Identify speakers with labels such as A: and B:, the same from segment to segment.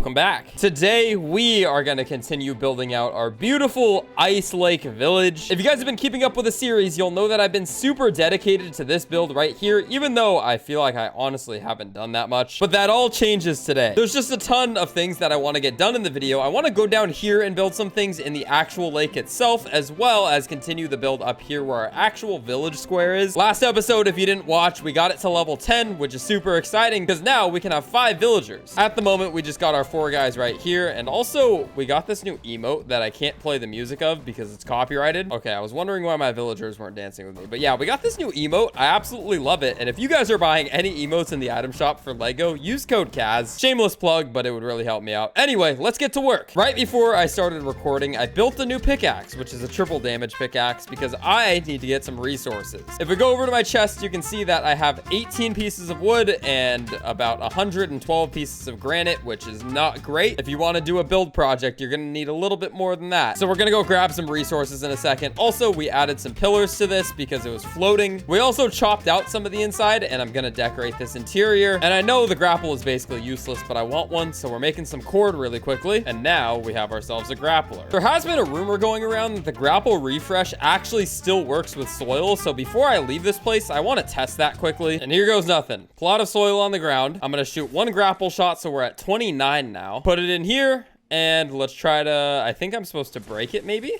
A: welcome back. Today, we are going to continue building out our beautiful Ice Lake Village. If you guys have been keeping up with the series, you'll know that I've been super dedicated to this build right here, even though I feel like I honestly haven't done that much. But that all changes today. There's just a ton of things that I want to get done in the video. I want to go down here and build some things in the actual lake itself, as well as continue the build up here where our actual village square is. Last episode, if you didn't watch, we got it to level 10, which is super exciting because now we can have 5 villagers. At the moment, we just got our 4 guys right here, and also we got this new emote that I can't play the music of because it's copyrighted. Okay, I was wondering why my villagers weren't dancing with me, but yeah, we got this new emote. I absolutely love it, and if you guys are buying any emotes in the item shop for Lego, use code Kaz. Shameless plug, but it would really help me out. Anyway, let's get to work. Right before I started recording, I built a new pickaxe, which is a triple damage pickaxe because I need to get some resources. If we go over to my chest, you can see that I have 18 pieces of wood and about 112 pieces of granite, which is not great. If you want to do a build project, you're going to need a little bit more than that. So we're going to go grab some resources in a second. Also, we added some pillars to this because it was floating. We also chopped out some of the inside, and I'm going to decorate this interior. And I know the grapple is basically useless, but I want one, so we're making some cord really quickly. And now we have ourselves a grappler. There has been a rumor going around that the grapple refresh actually still works with soil. So before I leave this place, I want to test that quickly. And here goes nothing. Plot of soil on the ground. I'm going to shoot 1 grapple shot, so we're at 29 now. Put it in here, and let's try to... I think I'm supposed to break it, maybe?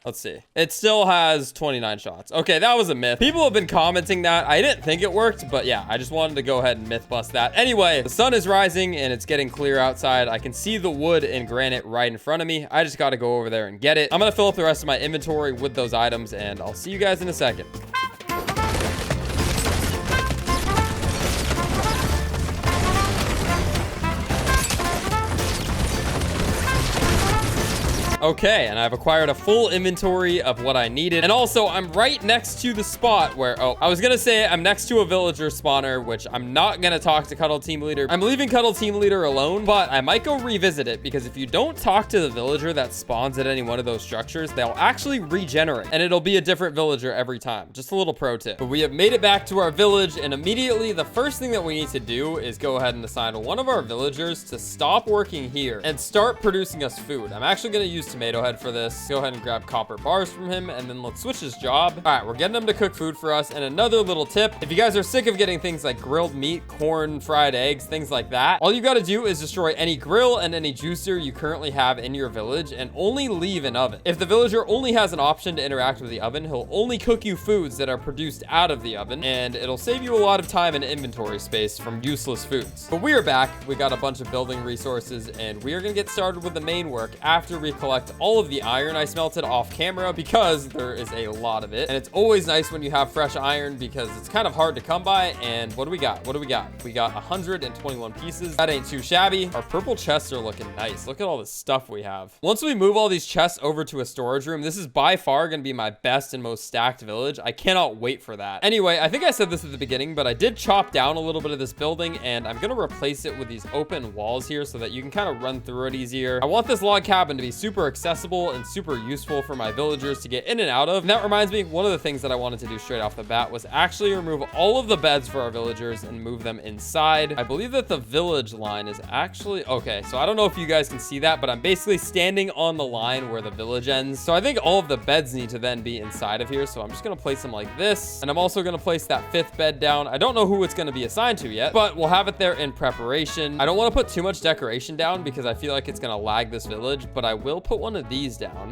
A: Let's see. It still has 29 shots. Okay, that was a myth. People have been commenting that. I didn't think it worked, but yeah, I just wanted to go ahead and myth bust that. Anyway, the sun is rising, and it's getting clear outside. I can see the wood and granite right in front of me. I just got to go over there and get it. I'm going to fill up the rest of my inventory with those items, and I'll see you guys in a second. Okay, and I've acquired a full inventory of what I needed. And also, I'm right next to the spot where... Oh, I was gonna say I'm next to a villager spawner, which I'm not gonna talk to Cuddle Team Leader. I'm leaving Cuddle Team Leader alone, but I might go revisit it because if you don't talk to the villager that spawns at any one of those structures, they'll actually regenerate, and it'll be a different villager every time. Just a little pro tip. But we have made it back to our village, and immediately the first thing that we need to do is go ahead and assign one of our villagers to stop working here and start producing us food. I'm actually gonna use Tomato Head for this. Go ahead and grab copper bars from him, and then let's switch his job. All right, we're getting him to cook food for us. And another little tip, if you guys are sick of getting things like grilled meat, corn, fried eggs, things like that, all you got to do is destroy any grill and any juicer you currently have in your village and only leave an oven. If the villager only has an option to interact with the oven, he'll only cook you foods that are produced out of the oven, and it'll save you a lot of time and inventory space from useless foods. But we are back. We got a bunch of building resources, and we are going to get started with the main work after we collect all of the iron I smelted off camera because there is a lot of it. And it's always nice when you have fresh iron because it's kind of hard to come by. And what do we got? What do we got? We got 121 pieces. That ain't too shabby. Our purple chests are looking nice. Look at all the stuff we have. Once we move all these chests over to a storage room, this is by far going to be my best and most stacked village. I cannot wait for that. Anyway, I think I said this at the beginning, but I did chop down a little bit of this building, and I'm going to replace it with these open walls here so that you can kind of run through it easier. I want this log cabin to be super accessible and super useful for my villagers to get in and out of. And that reminds me, one of the things that I wanted to do straight off the bat was actually remove all of the beds for our villagers and move them inside. I believe that the village line is actually... Okay, so I don't know if you guys can see that, but I'm basically standing on the line where the village ends. So I think all of the beds need to then be inside of here. So I'm just going to place them like this. And I'm also going to place that 5th bed down. I don't know who it's going to be assigned to yet, but we'll have it there in preparation. I don't want to put too much decoration down because I feel like it's going to lag this village, but I will put one of these down.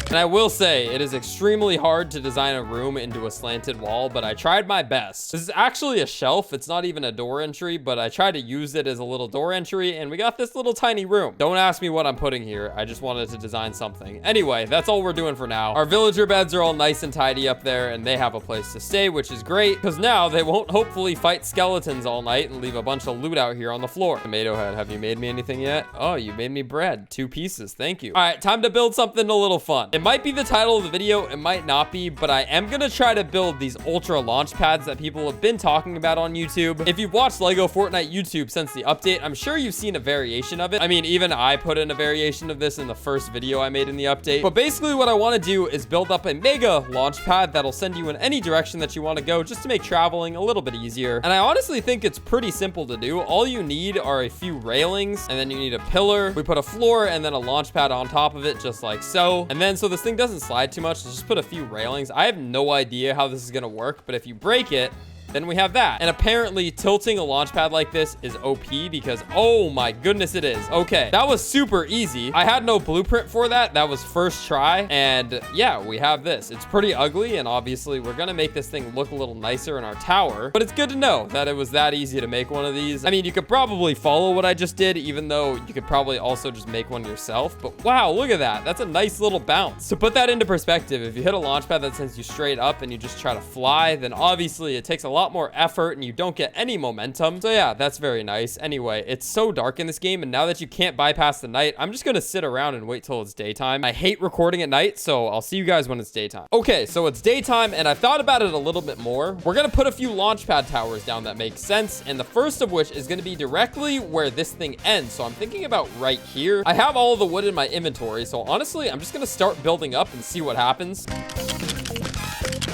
A: And I will say, it is extremely hard to design a room into a slanted wall, but I tried my best. This is actually a shelf. It's not even a door entry, but I tried to use it as a little door entry, and we got this little tiny room. Don't ask me what I'm putting here. I just wanted to design something. Anyway, that's all we're doing for now. Our villager beds are all nice and tidy up there, and they have a place to stay, which is great, because now they won't hopefully fight skeletons all night and leave a bunch of loot out here on the floor. Tomato Head, have you made me anything yet? Oh, you made me bread. 2 pieces. Thank you. All right, time to build something a little fun. In might be the title of the video, it might not be, but I am gonna try to build these ultra launch pads that people have been talking about on YouTube. If you've watched Lego Fortnite YouTube since the update, I'm sure you've seen a variation of it. I mean, even I put in a variation of this in the first video I made in the update. But basically what I want to do is build up a mega launch pad that'll send you in any direction that you want to go, just to make traveling a little bit easier. And I honestly think it's pretty simple to do. All you need are a few railings, and then you need a pillar. We put a floor and then a launch pad on top of it, just like so. And then so this thing doesn't slide too much, just put a few railings. I have no idea how this is going to work, but if you break it, then we have that. And apparently tilting a launch pad like this is OP because, oh my goodness, it is. Okay, that was super easy. I had no blueprint for that. That was first try. And yeah, we have this. It's pretty ugly, and obviously we're gonna make this thing look a little nicer in our tower, but it's good to know that it was that easy to make one of these. I mean, you could probably follow what I just did, even though you could probably also just make one yourself. But wow, look at that. That's a nice little bounce. To put that into perspective, if you hit a launch pad that sends you straight up and you just try to fly, then obviously it takes a lot more effort and you don't get any momentum. So yeah, that's very nice. Anyway, it's so dark in this game, and now that you can't bypass the night, I'm just gonna sit around and wait till it's daytime. I hate recording at night, so I'll see you guys when it's daytime. Okay, so it's daytime, and I've thought about it a little bit more. We're gonna put a few launch pad towers down that make sense, and the first of which is gonna be directly where this thing ends. So I'm thinking about right here. I have all of the wood in my inventory, so honestly, I'm just gonna start building up and see what happens.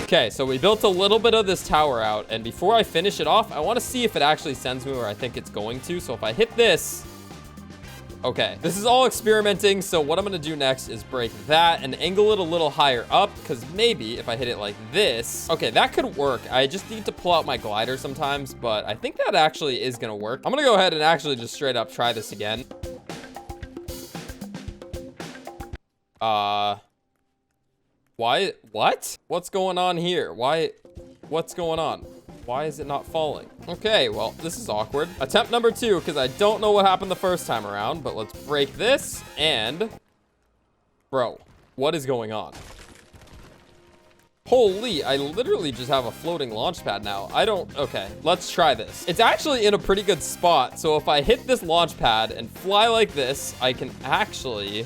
A: Okay, so we built a little bit of this tower out, and before I finish it off, I want to see if it actually sends me where I think it's going to. So if I hit this, okay, this is all experimenting. So what I'm going to do next is break that and angle it a little higher up, because maybe if I hit it like this, okay, that could work. I just need to pull out my glider sometimes, but I think that actually is going to work. I'm going to go ahead and actually just straight up try this again. Why? What? What's going on here? What's going on? Why is it not falling? Okay, well, this is awkward. Attempt number 2, because I don't know what happened the first time around, but let's break this and... Bro, what is going on? Holy, I literally just have a floating launch pad now. Okay, let's try this. It's actually in a pretty good spot, so if I hit this launch pad and fly like this, I can actually...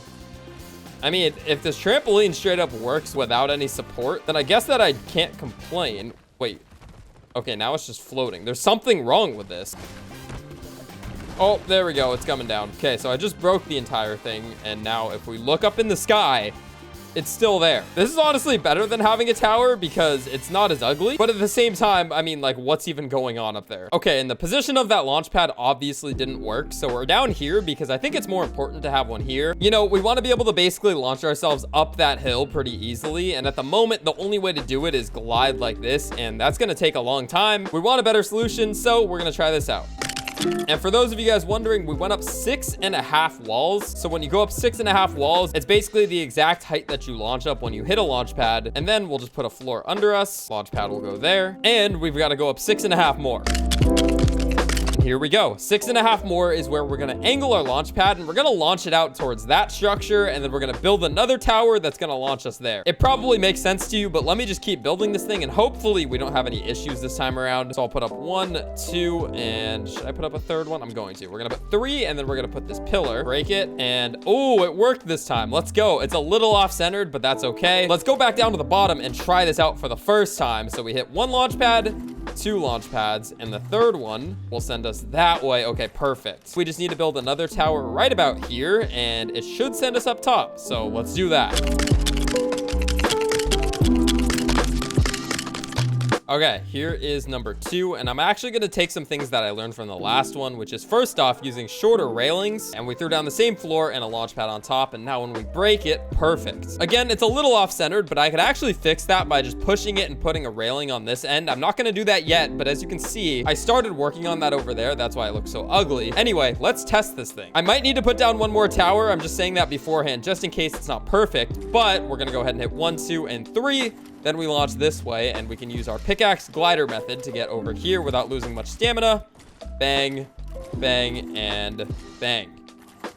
A: I mean, if this trampoline straight up works without any support, then I guess that I can't complain. Wait. Okay, now it's just floating. There's something wrong with this. Oh, there we go. It's coming down. Okay, so I just broke the entire thing, and now if we look up in the sky, it's still there. This is honestly better than having a tower because it's not as ugly, but at the same time, I mean, like, what's even going on up there? Okay, and the position of that launch pad obviously didn't work, so we're down here because I think it's more important to have one here. You know, we want to be able to basically launch ourselves up that hill pretty easily, and at the moment, the only way to do it is glide like this, and that's going to take a long time. We want a better solution, so we're going to try this out. And for those of you guys wondering, we went up 6.5 walls. So when you go up 6.5 walls, it's basically the exact height that you launch up when you hit a launch pad. And then we'll just put a floor under us. Launch pad will go there. And we've got to go up 6.5 more. Here we go. 6.5 more is where we're going to angle our launch pad, and we're going to launch it out towards that structure, and then we're going to build another tower that's going to launch us there. It probably makes sense to you, but let me just keep building this thing, and hopefully we don't have any issues this time around. So I'll put up 1, 2, and should I put up a third one? I'm going to. We're going to put 3, and then we're going to put this pillar, break it, and oh, it worked this time. Let's go. It's a little off-centered, but that's okay. Let's go back down to the bottom and try this out for the first time. So we hit 1 launch pad, 2 launch pads, and the third one will send us that way. Okay, perfect. We just need to build another tower right about here, and it should send us up top. So let's do that. Okay, here is number 2, and I'm actually going to take some things that I learned from the last one, which is first off using shorter railings, and we threw down the same floor and a launch pad on top, and now when we break it, perfect. Again, it's a little off-centered, but I could actually fix that by just pushing it and putting a railing on this end. I'm not going to do that yet, but as you can see, I started working on that over there. That's why it looks so ugly. Anyway, let's test this thing. I might need to put down one more tower. I'm just saying that beforehand, just in case it's not perfect, but we're going to go ahead and hit 1, 2, and 3. Then we launch this way, and we can use our pickaxe glider method to get over here without losing much stamina. Bang, bang, and bang.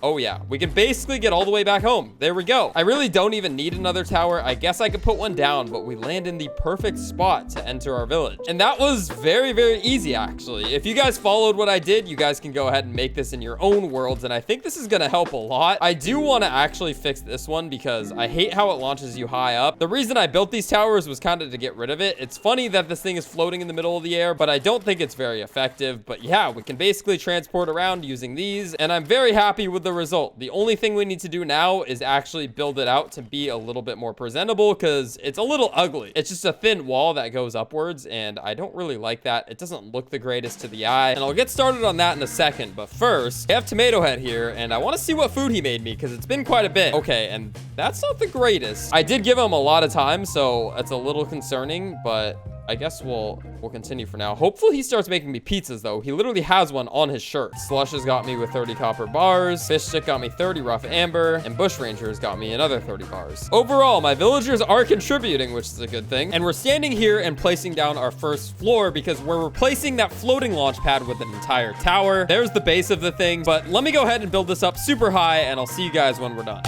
A: Oh yeah, we can basically get all the way back home. There we go. I really don't even need another tower. I guess I could put one down, but we land in the perfect spot to enter our village. And that was very, very easy, actually. If you guys followed what I did, you guys can go ahead and make this in your own worlds, and I think this is gonna help a lot. I do want to actually fix this one because I hate how it launches you high up. The reason I built these towers was kind of to get rid of it. It's funny that this thing is floating in the middle of the air, but I don't think it's very effective. But yeah, we can basically transport around using these, and I'm very happy with the result. The only thing we need to do now is actually build it out to be a little bit more presentable because it's a little ugly. It's just a thin wall that goes upwards, and I don't really like that. It doesn't look the greatest to the eye, and I'll get started on that in a second. But first, I have Tomato Head here, and I want to see what food he made me because it's been quite a bit. Okay, and that's not the greatest. I did give him a lot of time, so it's a little concerning, but I guess we'll continue for now. Hopefully he starts making me pizzas, though. He literally has one on his shirt. Slush has got me with 30 copper bars. Fish Stick got me 30 rough amber. And Bush Ranger has got me another 30 bars. Overall, my villagers are contributing, which is a good thing. And we're standing here and placing down our first floor because we're replacing that floating launch pad with an entire tower. There's the base of the thing. But let me go ahead and build this up super high, and I'll see you guys when we're done.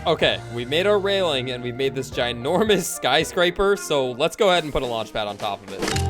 A: Okay, we made our railing and we made this ginormous skyscraper, so let's go ahead and put a launch pad on top of it.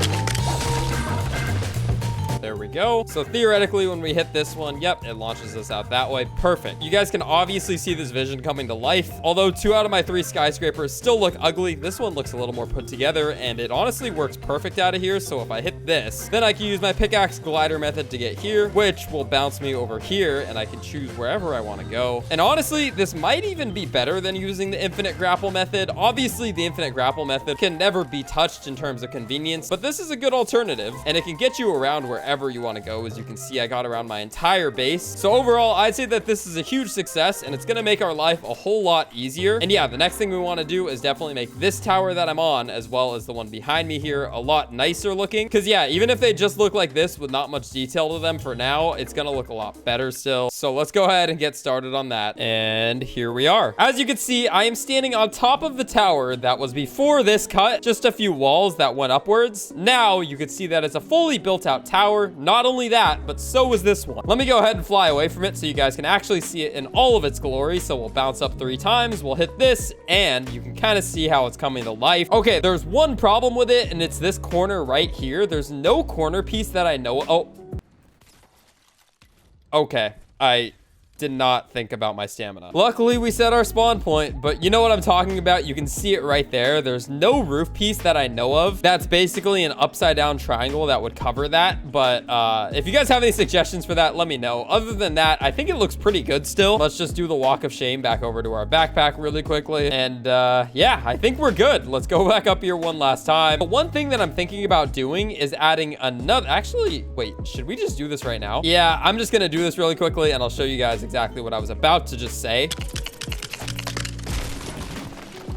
A: There we go. So theoretically, when we hit this one, yep, it launches us out that way. Perfect. You guys can obviously see this vision coming to life. Although 2 out of my 3 skyscrapers still look ugly, this one looks a little more put together, and it honestly works perfect out of here. So if I hit this, then I can use my pickaxe glider method to get here, which will bounce me over here, and I can choose wherever I want to go. And honestly, this might even be better than using the infinite grapple method. Obviously, the infinite grapple method can never be touched in terms of convenience, but this is a good alternative, and it can get you around wherever you want to go. As you can see, I got around my entire base. So overall, I'd say that this is a huge success, and it's going to make our life a whole lot easier. And yeah, the next thing we want to do is definitely make this tower that I'm on, as well as the one behind me here, a lot nicer looking. Because yeah, even if they just look like this with not much detail to them for now, it's going to look a lot better still. So let's go ahead and get started on that. And here we are. As you can see, I am standing on top of the tower that was before this cut, just a few walls that went upwards. Now you can see that it's a fully built out tower. Not only that, but so is this one. Let me go ahead and fly away from it so you guys can actually see it in all of its glory. So we'll bounce up 3 times. We'll hit this, and you can kind of see how it's coming to life. Okay, there's one problem with it, and it's this corner right here. There's no corner piece that I know. Oh. Okay, I did not think about my stamina. Luckily, we set our spawn point, but you know what I'm talking about? You can see it right there. There's no roof piece that I know of. That's basically an upside down triangle that would cover that. But if you guys have any suggestions for that, let me know. Other than that, I think it looks pretty good still. Let's just do the walk of shame back over to our backpack really quickly. And yeah, I think we're good. Let's go back up here one last time. But one thing that I'm thinking about doing is adding another. Actually, wait, should we just do this right now? Yeah, I'm just gonna do this really quickly, and I'll show you guys exactly what I was about to just say.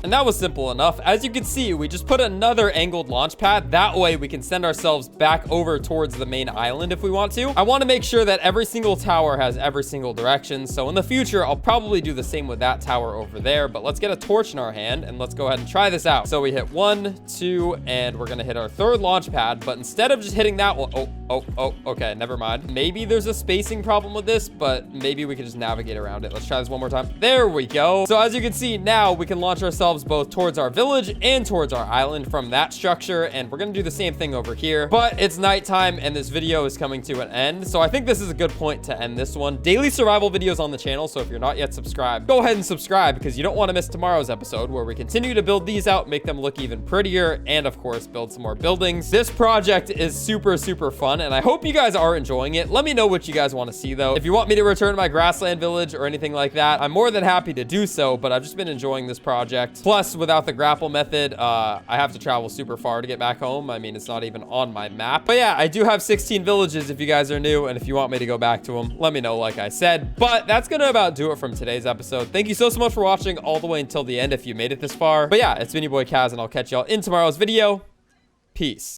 A: And that was simple enough. As you can see, we just put another angled launch pad. That way we can send ourselves back over towards the main island if we want to. I want to make sure that every single tower has every single direction. So in the future, I'll probably do the same with that tower over there. But let's get a torch in our hand and let's go ahead and try this out. So we hit 1, 2, and we're going to hit our 3rd launch pad. But instead of just hitting that one, okay, never mind. Maybe there's a spacing problem with this, but maybe we can just navigate around it. Let's try this one more time. There we go. So as you can see, now we can launch ourselves both towards our village and towards our island from that structure, and we're gonna do the same thing over here. But it's nighttime and this video is coming to an end, so I think this is a good point to end this one. Daily survival videos on the channel, so if you're not yet subscribed, go ahead and subscribe because you don't want to miss tomorrow's episode where we continue to build these out, make them look even prettier, and of course build some more buildings. This project is super fun, and I hope you guys are enjoying it. Let me know what you guys want to see though. If you want me to return to my grassland village or anything like that, I'm more than happy to do so, but I've just been enjoying this project. Plus, without the grapple method, I have to travel super far to get back home. I mean, it's not even on my map. But yeah, I do have 16 villages if you guys are new, and if you want me to go back to them, let me know like I said. But that's gonna about do it from today's episode. Thank you so much for watching all the way until the end if you made it this far. But yeah, it's been your boy Kaz, and I'll catch y'all in tomorrow's video. Peace.